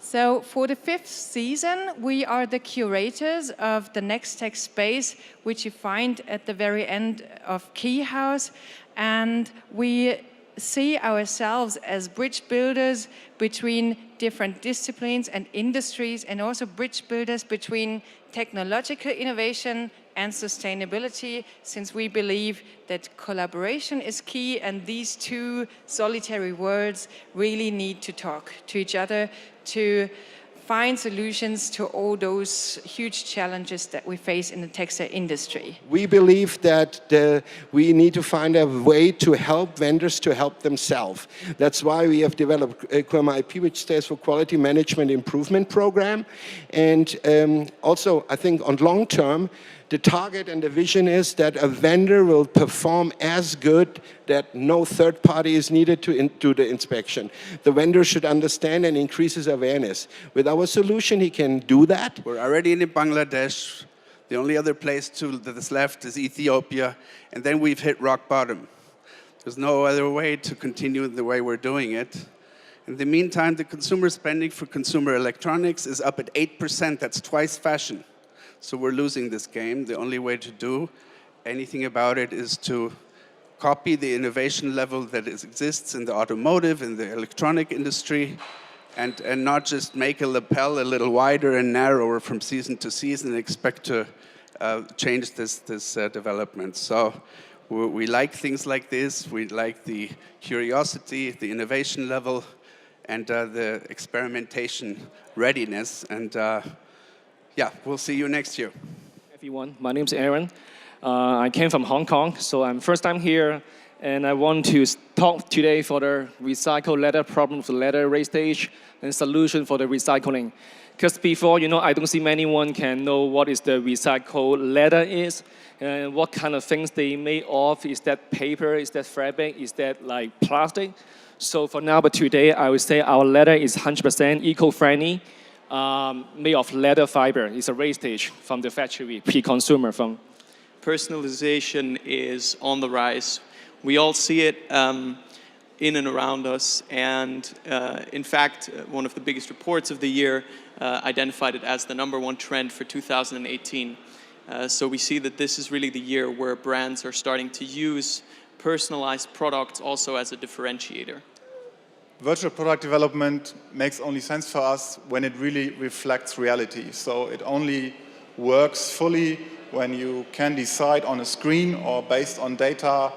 So for the 5th season, we are the curators of the Next Tex space, which you find at the very end of Keyhouse. And we see ourselves as bridge builders between different disciplines and industries, and also bridge builders between technological innovation and sustainability, since we believe that collaboration is key, and these two solitary words really need to talk to each other to find solutions to all those huge challenges that we face in the textile industry. We believe that we need to find a way to help vendors to help themselves. That's why we have developed QMIP, which stands for Quality Management Improvement Program. And also, I think on long term, the target and the vision is that a vendor will perform as good, that no third party is needed to do the inspection. The vendor should understand and increase his awareness. With our solution, he can do that. We're already in Bangladesh. The only other place that is left is Ethiopia. And then we've hit rock bottom. There's no other way to continue the way we're doing it. In the meantime, the consumer spending for consumer electronics is up at 8%. That's twice fashion. So we're losing this game. The only way to do anything about it is to copy the innovation level that exists in the automotive, in the electronic industry, and not just make a lapel a little wider and narrower from season to season and expect to change this development. So we like things like this. We like the curiosity, the innovation level, and the experimentation readiness. And yeah, we'll see you next year. Everyone, my name's Aron. I came from Hong Kong, so I'm first time here, and I want to talk today for the recycle leather problem for leather wastage and solution for the recycling. Because before, I don't see anyone can know what is the recycled leather is, and what kind of things they made of. Is that paper? Is that fabric? Is that like plastic? So for now, but today, I would say our leather is 100% eco-friendly. Made of leather fiber. It's a wastage from the factory, pre-consumer from. Personalization is on the rise. We all see it in and around us, and in fact, one of the biggest reports of the year identified it as the #1 trend for 2018. So we see that this is really the year where brands are starting to use personalized products also as a differentiator. Virtual product development makes only sense for us when it really reflects reality. So it only works fully when you can decide on a screen or based on data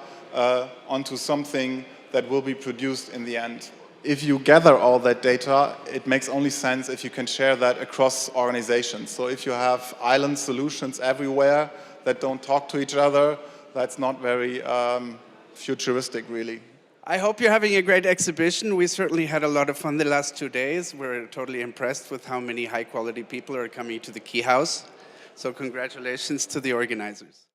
onto something that will be produced in the end. If you gather all that data, it makes only sense if you can share that across organizations. So if you have island solutions everywhere that don't talk to each other, that's not very futuristic, really. I hope you're having a great exhibition. We certainly had a lot of fun the last 2 days. We're totally impressed with how many high-quality people are coming to the Keyhouse. So congratulations to the organizers.